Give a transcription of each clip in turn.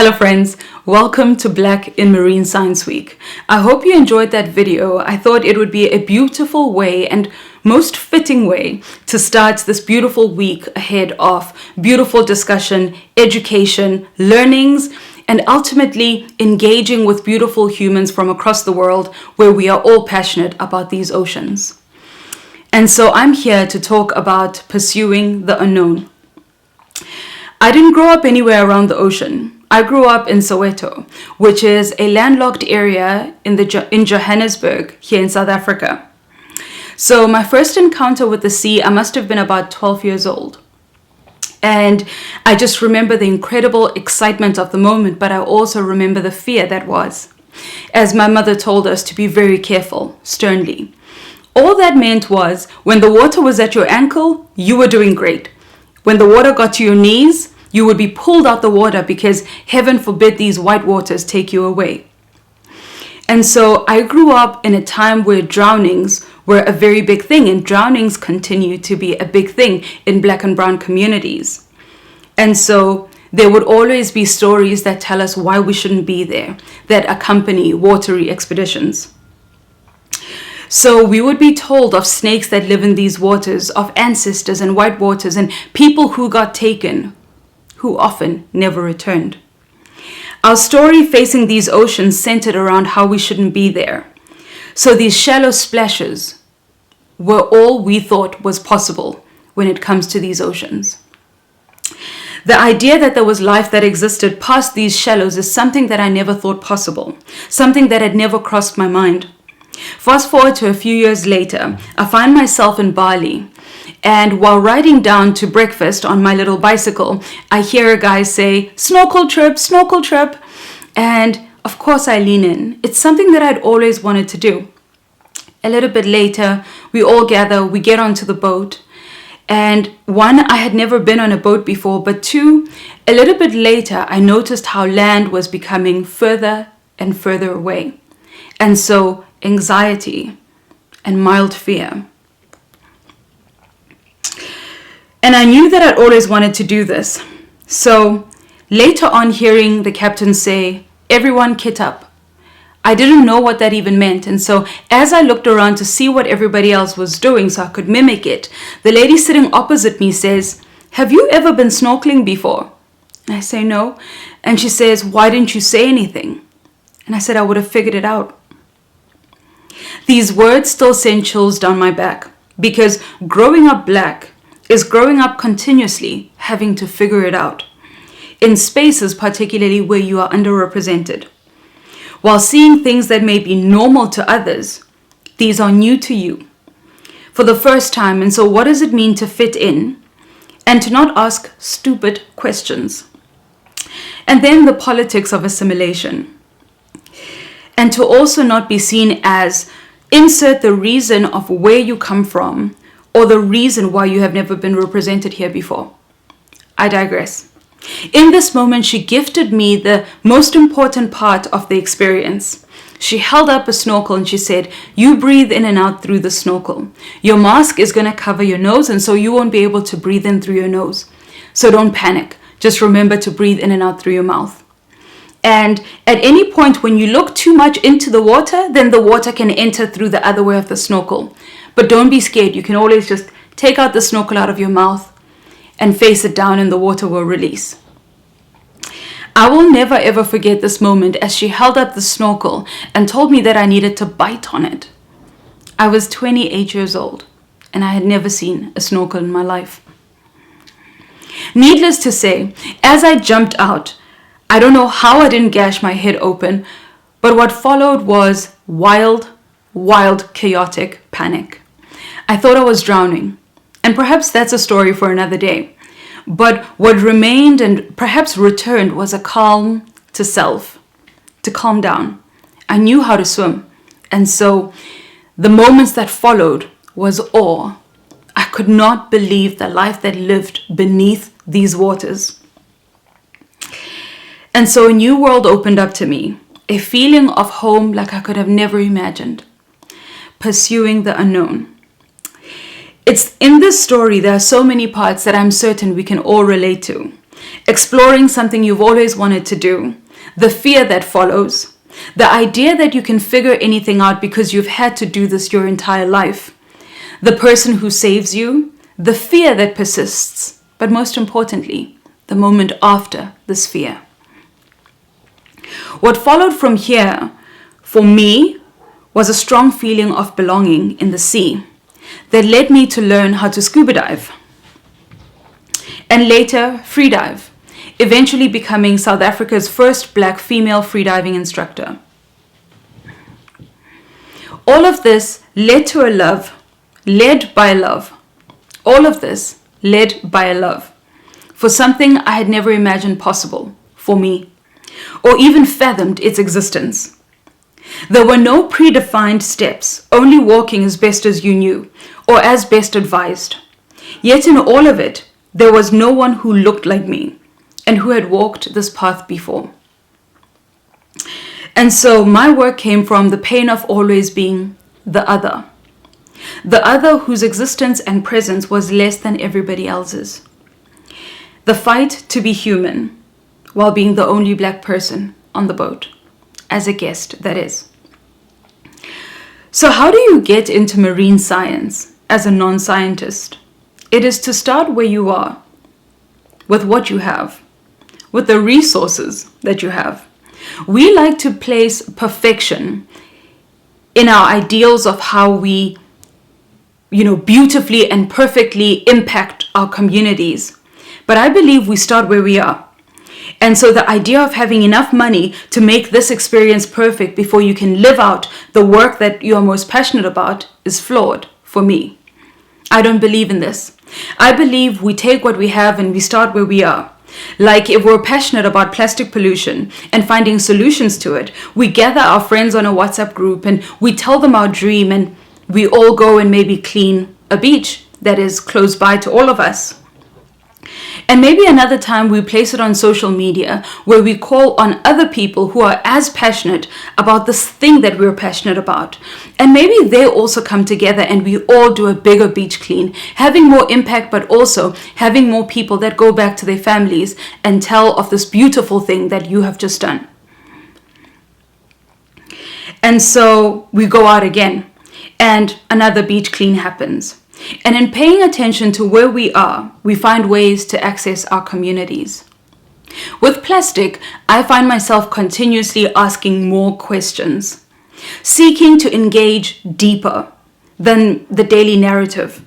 Hello friends, welcome to Black in Marine Science Week. I hope you enjoyed that video. I thought it would be a beautiful way and most fitting way to start this beautiful week ahead of beautiful discussion, education, learnings, and ultimately engaging with beautiful humans from across the world where we are all passionate about these oceans. And so I'm here to talk about pursuing the unknown. I didn't grow up anywhere around the ocean. I grew up in Soweto, which is a landlocked area in Johannesburg, here in South Africa. So my first encounter with the sea, I must have been about 12 years old. And I just remember the incredible excitement of the moment, but I also remember the fear that was, as my mother told us to be very careful, sternly. All that meant was, when the water was at your ankle, you were doing great. When the water got to your knees, you would be pulled out the water because heaven forbid these white waters take you away. And so I grew up in a time where drownings were a very big thing, and drownings continue to be a big thing in Black and brown communities. And so there would always be stories that tell us why we shouldn't be there, that accompany watery expeditions. So we would be told of snakes that live in these waters, of ancestors and white waters, and people who got taken, who often never returned. Our story facing these oceans centered around how we shouldn't be there. So these shallow splashes were all we thought was possible when it comes to these oceans. The idea that there was life that existed past these shallows is something that I never thought possible, something that had never crossed my mind. Fast forward to a few years later, I find myself in Bali. And while riding down to breakfast on my little bicycle, I hear a guy say, snorkel trip, snorkel trip. And of course I lean in. It's something that I'd always wanted to do. A little bit later, we all gather, we get onto the boat. And one, I had never been on a boat before, but two, a little bit later, I noticed how land was becoming further and further away. And so anxiety and mild fear. And I knew that I'd always wanted to do this. So later on, hearing the captain say, everyone kit up, I didn't know what that even meant. And so as I looked around to see what everybody else was doing so I could mimic it, the lady sitting opposite me says, "Have you ever been snorkeling before?" And I say, "No." And she says, "Why didn't you say anything?" And I said, "I would have figured it out." These words still send chills down my back, because growing up Black is growing up continuously having to figure it out, in spaces particularly where you are underrepresented. While seeing things that may be normal to others, these are new to you for the first time. And so what does it mean to fit in and to not ask stupid questions? And then the politics of assimilation. And to also not be seen as insert the reason of where you come from or the reason why you have never been represented here before. I digress. In this moment, she gifted me the most important part of the experience. She held up a snorkel and she said, "You breathe in and out through the snorkel. Your mask is going to cover your nose, and so you won't be able to breathe in through your nose. So don't panic. Just remember to breathe in and out through your mouth. And at any point when you look too much into the water, then the water can enter through the other way of the snorkel. But don't be scared. You can always just take out the snorkel out of your mouth and face it down and the water will release." I will never ever forget this moment as she held up the snorkel and told me that I needed to bite on it. I was 28 years old and I had never seen a snorkel in my life. Needless to say, as I jumped out, I don't know how I didn't gash my head open, but what followed was wild, chaotic panic. I thought I was drowning, and perhaps that's a story for another day. But what remained and perhaps returned was a calm to self, to calm down. I knew how to swim, and so the moments that followed was awe. I could not believe the life that lived beneath these waters. And so a new world opened up to me, a feeling of home like I could have never imagined, pursuing the unknown. It's in this story, there are so many parts that I'm certain we can all relate to. Exploring something you've always wanted to do, the fear that follows, the idea that you can figure anything out because you've had to do this your entire life, the person who saves you, the fear that persists, but most importantly, the moment after this fear. What followed from here, for me, was a strong feeling of belonging in the sea that led me to learn how to scuba dive and later free dive, eventually becoming South Africa's first Black female freediving instructor. All of this led to a love, led by love. All of this led by a love for something I had never imagined possible for me, or even fathomed its existence. There were no predefined steps, only walking as best as you knew, or as best advised. Yet in all of it, there was no one who looked like me and who had walked this path before. And so my work came from the pain of always being the other whose existence and presence was less than everybody else's. The fight to be human while being the only Black person on the boat, as a guest, that is. So how do you get into marine science as a non-scientist? It is to start where you are, with what you have, with the resources that you have. We like to place perfection in our ideals of how we, beautifully and perfectly impact our communities. But I believe we start where we are. And so the idea of having enough money to make this experience perfect before you can live out the work that you are most passionate about is flawed for me. I don't believe in this. I believe we take what we have and we start where we are. Like if we're passionate about plastic pollution and finding solutions to it, we gather our friends on a WhatsApp group and we tell them our dream and we all go and maybe clean a beach that is close by to all of us. And maybe another time we place it on social media where we call on other people who are as passionate about this thing that we're passionate about. And maybe they also come together and we all do a bigger beach clean, having more impact, but also having more people that go back to their families and tell of this beautiful thing that you have just done. And so we go out again and another beach clean happens. And in paying attention to where we are, we find ways to access our communities. With plastic, I find myself continuously asking more questions, seeking to engage deeper than the daily narrative.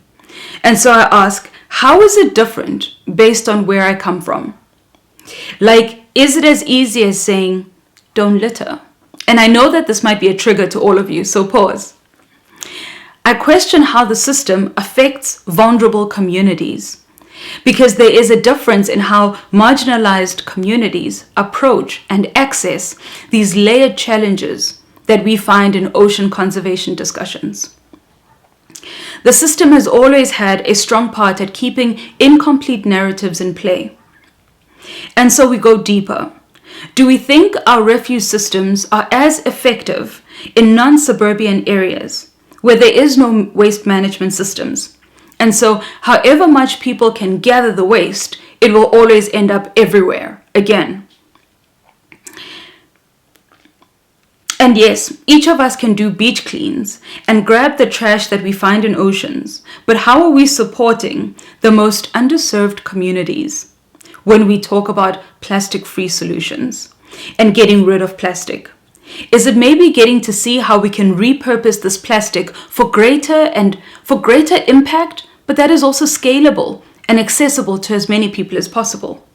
And so I ask, how is it different based on where I come from? Like, is it as easy as saying, don't litter? And I know that this might be a trigger to all of you, so pause. I question how the system affects vulnerable communities, because there is a difference in how marginalized communities approach and access these layered challenges that we find in ocean conservation discussions. The system has always had a strong part at keeping incomplete narratives in play. And so we go deeper. Do we think our refuse systems are as effective in non-suburban areas where there is no waste management systems? And so however much people can gather the waste, it will always end up everywhere again. And yes, each of us can do beach cleans and grab the trash that we find in oceans, but how are we supporting the most underserved communities when we talk about plastic-free solutions and getting rid of plastic? Is it maybe getting to see how we can repurpose this plastic for greater impact, but that is also scalable and accessible to as many people as possible?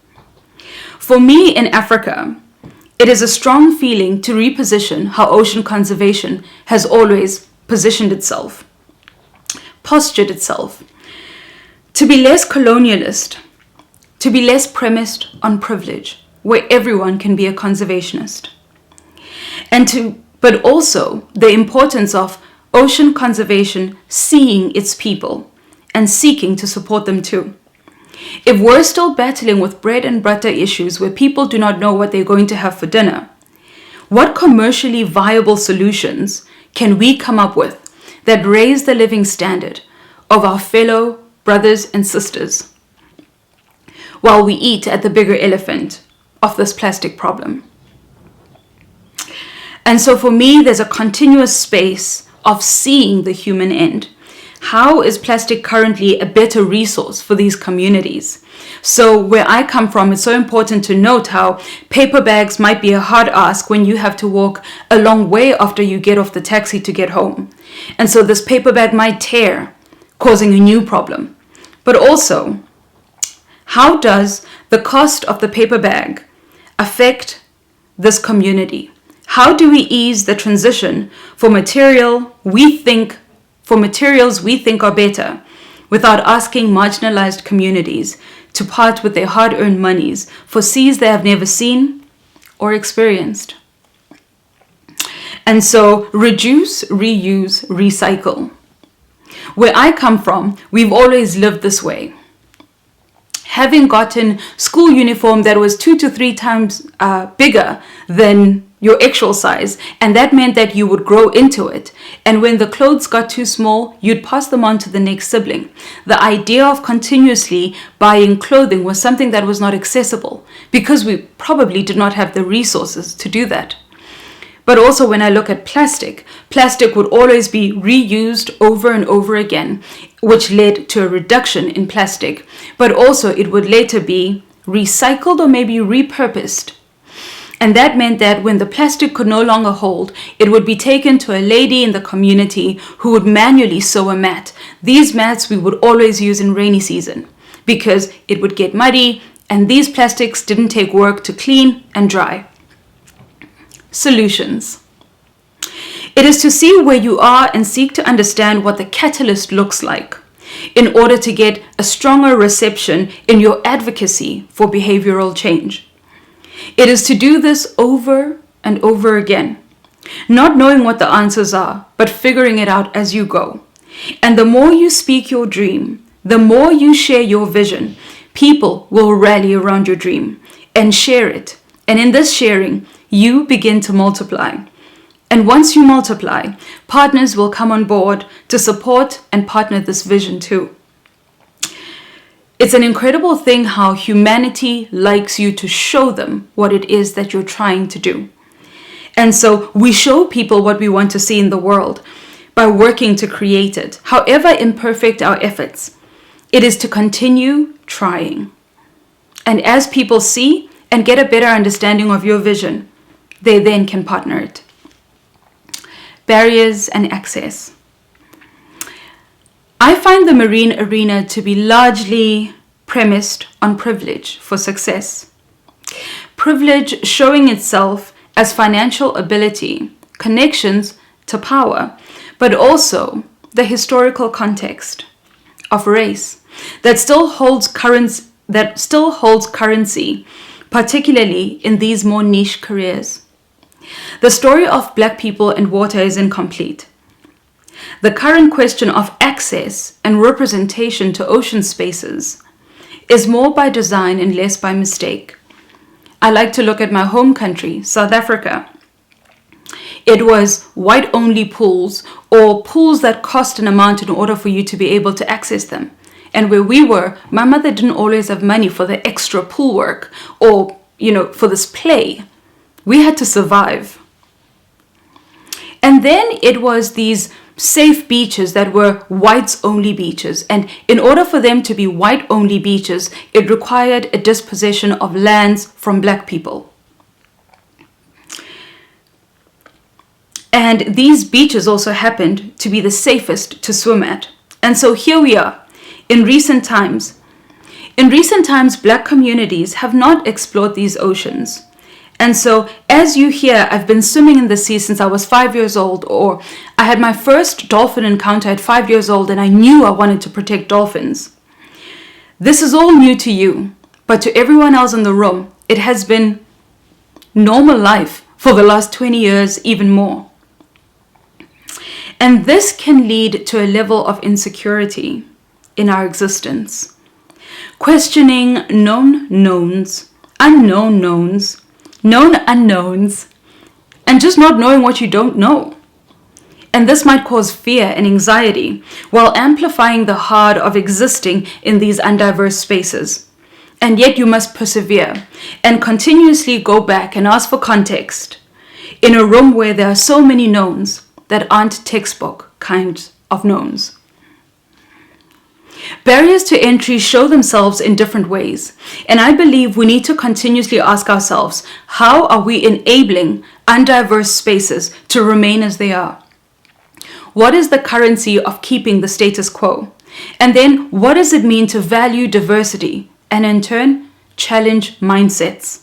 For me in Africa, it is a strong feeling to reposition how ocean conservation has always positioned itself, postured itself, to be less colonialist, to be less premised on privilege, where everyone can be a conservationist. But also the importance of ocean conservation seeing its people and seeking to support them too. If we're still battling with bread and butter issues where people do not know what they're going to have for dinner, what commercially viable solutions can we come up with that raise the living standard of our fellow brothers and sisters while we eat at the bigger elephant of this plastic problem? And so for me, there's a continuous space of seeing the human end. How is plastic currently a better resource for these communities? So where I come from, it's so important to note how paper bags might be a hard ask when you have to walk a long way after you get off the taxi to get home. And so this paper bag might tear, causing a new problem. But also, how does the cost of the paper bag affect this community? How do we ease the transition for materials we think are better without asking marginalized communities to part with their hard-earned monies for seas they have never seen or experienced? And so reduce, reuse, recycle. Where I come from, we've always lived this way. Having gotten school uniform that was 2 to 3 times bigger than your actual size, and that meant that you would grow into it. And when the clothes got too small, you'd pass them on to the next sibling. The idea of continuously buying clothing was something that was not accessible because we probably did not have the resources to do that. But also when I look at plastic would always be reused over and over again, which led to a reduction in plastic. But also it would later be recycled or maybe repurposed. And that meant that when the plastic could no longer hold, it would be taken to a lady in the community who would manually sew a mat. These mats we would always use in rainy season because it would get muddy and these plastics didn't take work to clean and dry. Solutions. It is to see where you are and seek to understand what the catalyst looks like in order to get a stronger reception in your advocacy for behavioral change. It is to do this over and over again, not knowing what the answers are, but figuring it out as you go. And the more you speak your dream, the more you share your vision, people will rally around your dream and share it. And in this sharing, you begin to multiply. And once you multiply, partners will come on board to support and partner this vision too. It's an incredible thing how humanity likes you to show them what it is that you're trying to do. And so we show people what we want to see in the world by working to create it. However imperfect our efforts, it is to continue trying. And as people see and get a better understanding of your vision, they then can partner it. Barriers and access. I find the marine arena to be largely premised on privilege for success. Privilege showing itself as financial ability, connections to power, but also the historical context of race that still holds currency, particularly in these more niche careers. The story of Black people and water is incomplete. The current question of access and representation to ocean spaces is more by design and less by mistake. I like to look at my home country, South Africa. It was white-only pools, or pools that cost an amount in order for you to be able to access them. And where we were, my mother didn't always have money for the extra pool work or, for this play. We had to survive. And then it was these safe beaches that were whites-only beaches. And in order for them to be white-only beaches, it required a dispossession of lands from Black people. And these beaches also happened to be the safest to swim at. And so here we are. In recent times, Black communities have not explored these oceans. And so as you hear, I've been swimming in the sea since I was 5 years old, or I had my first dolphin encounter at 5 years old and I knew I wanted to protect dolphins. This is all new to you, but to everyone else in the room, it has been normal life for the last 20 years, even more. And this can lead to a level of insecurity in our existence. Questioning known knowns, unknown knowns, known unknowns, and just not knowing what you don't know. And this might cause fear and anxiety while amplifying the hard of existing in these undiverse spaces. And yet you must persevere and continuously go back and ask for context in a room where there are so many knowns that aren't textbook kinds of knowns. Barriers to entry show themselves in different ways, and I believe we need to continuously ask ourselves, how are we enabling undiverse spaces to remain as they are? What is the currency of keeping the status quo? And then what does it mean to value diversity and in turn challenge mindsets?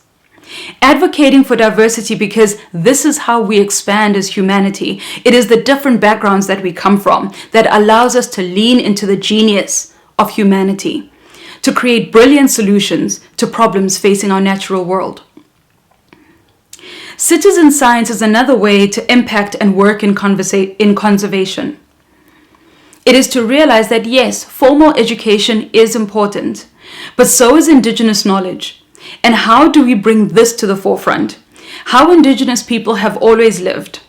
Advocating for diversity because this is how we expand as humanity. It is the different backgrounds that we come from that allows us to lean into the genius of humanity, to create brilliant solutions to problems facing our natural world. Citizen science is another way to impact and work in conservation. It is to realize that yes, formal education is important, but so is Indigenous knowledge. And how do we bring this to the forefront? How Indigenous people have always lived.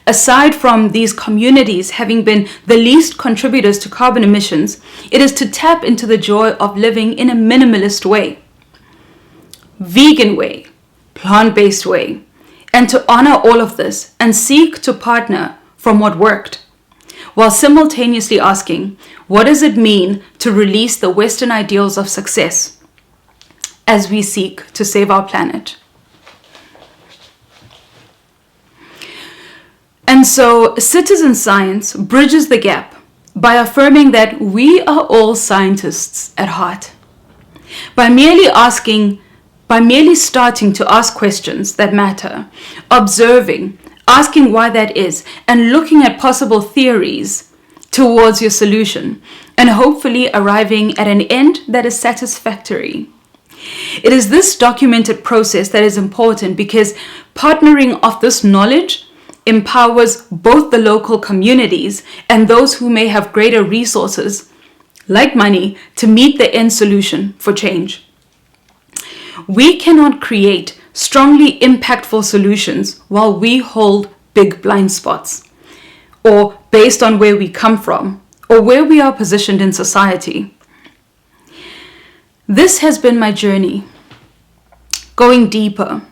Aside from these communities having been the least contributors to carbon emissions, it is to tap into the joy of living in a minimalist way, vegan way, plant-based way, and to honor all of this and seek to partner from what worked, while simultaneously asking, what does it mean to release the Western ideals of success as we seek to save our planet? And so citizen science bridges the gap by affirming that we are all scientists at heart. By merely starting to ask questions that matter, observing, asking why that is, and looking at possible theories towards your solution, and hopefully arriving at an end that is satisfactory. It is this documented process that is important because partnering of this knowledge empowers both the local communities and those who may have greater resources, like money, to meet the end solution for change. We cannot create strongly impactful solutions while we hold big blind spots, or based on where we come from, or where we are positioned in society. This has been my journey, going deeper,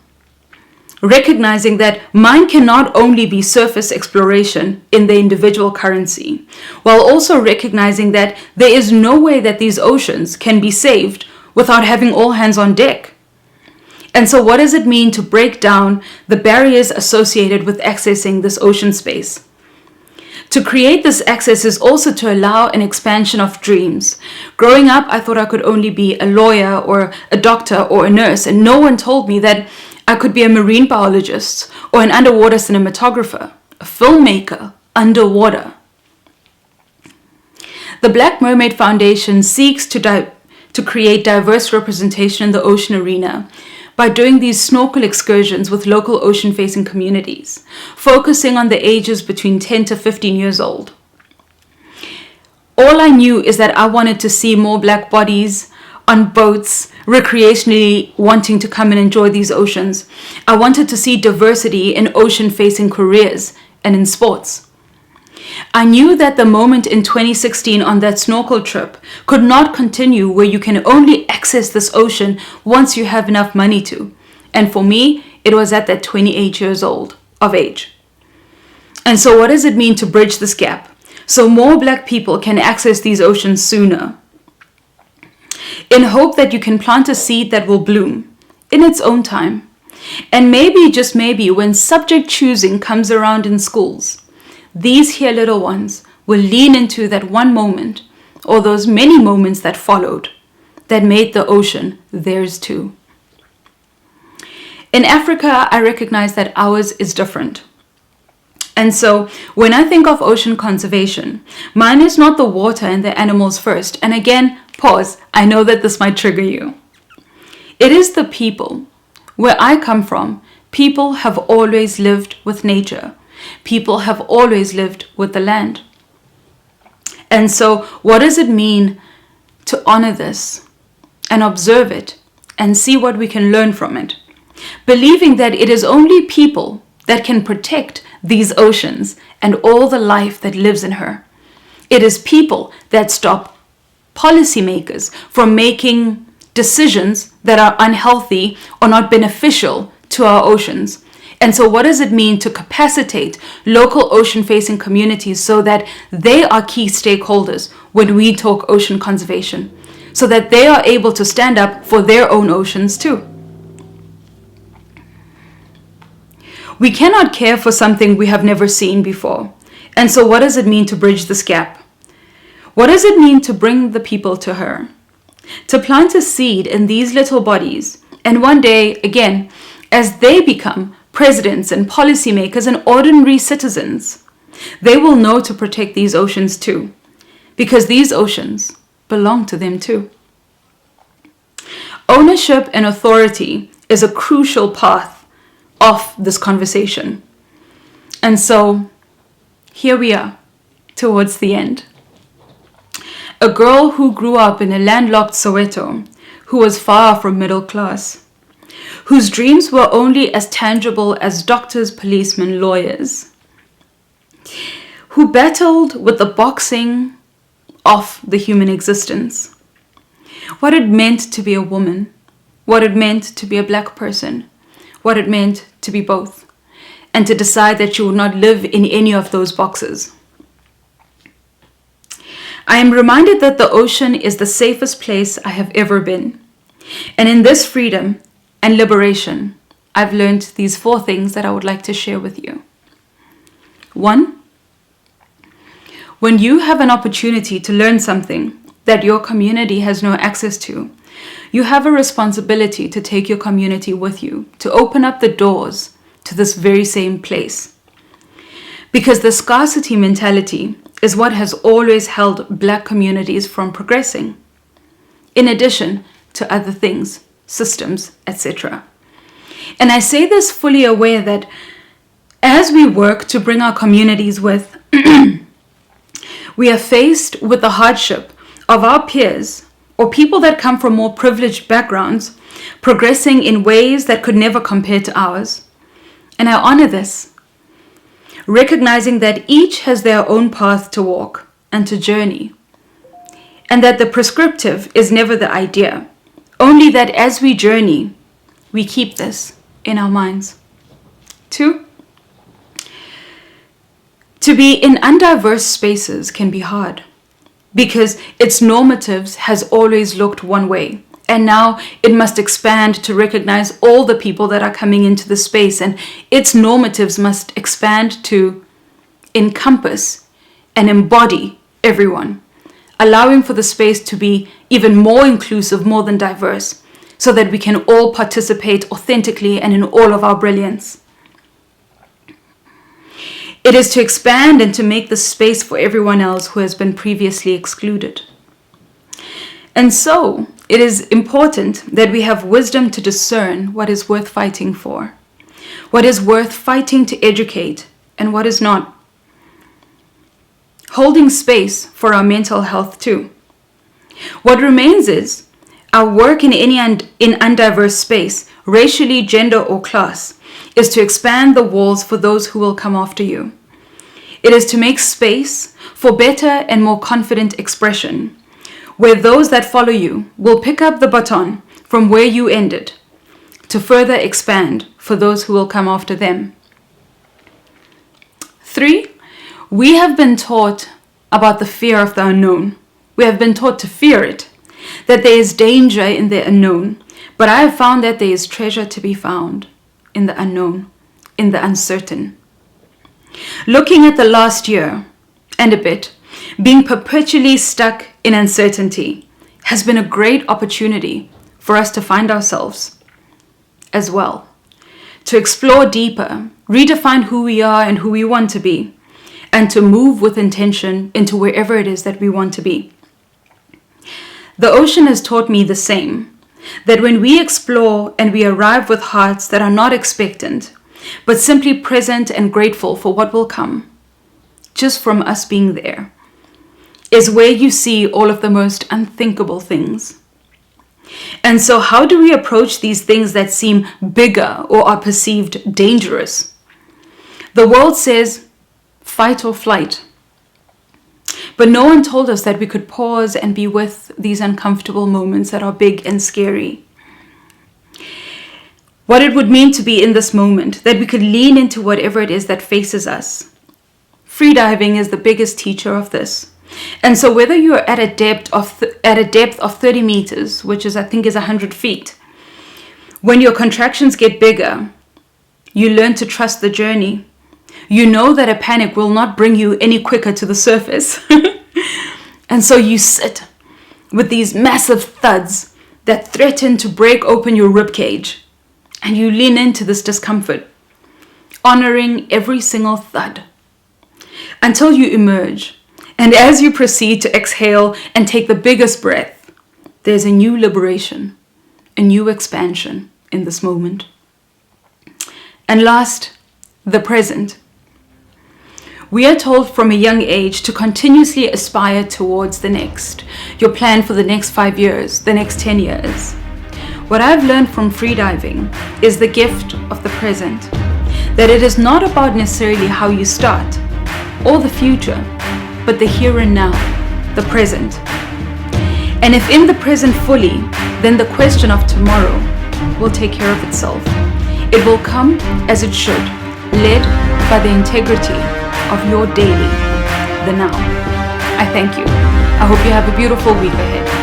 recognizing that mine cannot only be surface exploration in the individual currency, while also recognizing that there is no way that these oceans can be saved without having all hands on deck. And so what does it mean to break down the barriers associated with accessing this ocean space? To create this access is also to allow an expansion of dreams. Growing up, I thought I could only be a lawyer or a doctor or a nurse, and no one told me that I could be a marine biologist or an underwater cinematographer, a filmmaker underwater. The Black Mermaid Foundation seeks to create diverse representation in the ocean arena by doing these snorkel excursions with local ocean-facing communities, focusing on the ages between 10 to 15 years old. All I knew is that I wanted to see more Black bodies on boats, recreationally wanting to come and enjoy these oceans. I wanted to see diversity in ocean-facing careers and in sports. I knew that the moment in 2016 on that snorkel trip could not continue, where you can only access this ocean once you have enough money to. And for me, it was at that 28 years old of age. And so what does it mean to bridge this gap so more Black people can access these oceans sooner? In hope that you can plant a seed that will bloom in its own time. And maybe, just maybe, when subject choosing comes around in schools, these here little ones will lean into that one moment, or those many moments that followed, that made the ocean theirs too. In Africa, I recognize that ours is different. And so when I think of ocean conservation, mine is not the water and the animals first. And again, pause, I know that this might trigger you. It is the people. Where I come from, people have always lived with nature. People have always lived with the land. And so what does it mean to honor this and observe it and see what we can learn from it? Believing that it is only people that can protect these oceans and all the life that lives in her. It is people that stop policymakers from making decisions that are unhealthy or not beneficial to our oceans. And so what does it mean to capacitate local ocean-facing communities so that they are key stakeholders when we talk ocean conservation, so that they are able to stand up for their own oceans too? We cannot care for something we have never seen before. And so what does it mean to bridge this gap? What does it mean to bring the people to her? To plant a seed in these little bodies, and one day, again, as they become presidents and policymakers and ordinary citizens, they will know to protect these oceans too, because these oceans belong to them too. Ownership and authority is a crucial path of this conversation. And so here we are towards the end. A girl who grew up in a landlocked Soweto, who was far from middle class, whose dreams were only as tangible as doctors, policemen, lawyers, who battled with the boxing of the human existence, what it meant to be a woman, what it meant to be a Black person, what it meant to be both, and to decide that you would not live in any of those boxes. I am reminded that the ocean is the safest place I have ever been. And in this freedom and liberation, I've learned these 4 things that I would like to share with you. 1, when you have an opportunity to learn something that your community has no access to, you have a responsibility to take your community with you, to open up the doors to this very same place. Because the scarcity mentality is what has always held Black communities from progressing, in addition to other things, systems, etc. And I say this fully aware that as we work to bring our communities with, we are faced with the hardship of our peers or people that come from more privileged backgrounds progressing in ways that could never compare to ours. And I honor this, recognizing that each has their own path to walk and to journey, and that the prescriptive is never the idea, only that as we journey, we keep this in our minds. 2, to be in undiverse spaces can be hard because its normatives has always looked one way. And now it must expand to recognize all the people that are coming into the space, and its normatives must expand to encompass and embody everyone, allowing for the space to be even more inclusive, more than diverse, so that we can all participate authentically and in all of our brilliance. It is to expand and to make the space for everyone else who has been previously excluded. And so, it is important that we have wisdom to discern what is worth fighting for, what is worth fighting to educate, and what is not. Holding space for our mental health too. What remains is our work in undiverse space, racially, gender, or class, is to expand the walls for those who will come after you. It is to make space for better and more confident expression, where those that follow you will pick up the baton from where you ended, to further expand for those who will come after them. 3, we have been taught about the fear of the unknown. We have been taught to fear it, that there is danger in the unknown, but I have found that there is treasure to be found in the unknown, in the uncertain. Looking at the last year and a bit, being perpetually stuck in uncertainty has been a great opportunity for us to find ourselves as well, to explore deeper, redefine who we are and who we want to be, and to move with intention into wherever it is that we want to be. The ocean has taught me the same, that when we explore and we arrive with hearts that are not expectant, but simply present and grateful for what will come, just from us being there, is where you see all of the most unthinkable things. And so how do we approach these things that seem bigger or are perceived dangerous? The world says fight or flight. But no one told us that we could pause and be with these uncomfortable moments that are big and scary. What it would mean to be in this moment, that we could lean into whatever it is that faces us. Freediving is the biggest teacher of this. And so whether you're at a depth of 30 meters, which is I think is 100 feet, when your contractions get bigger, you learn to trust the journey. You know that a panic will not bring you any quicker to the surface. And so you sit with these massive thuds that threaten to break open your ribcage, and you lean into this discomfort, honoring every single thud until you emerge. And as you proceed to exhale and take the biggest breath, there's a new liberation, a new expansion in this moment. And last, the present. We are told from a young age to continuously aspire towards the next, your plan for the next 5 years, the next 10 years. What I've learned from freediving is the gift of the present, that it is not about necessarily how you start or the future, but the here and now, the present. And if in the present fully, then the question of tomorrow will take care of itself. It will come as it should, led by the integrity of your daily, the now. I thank you. I hope you have a beautiful week ahead.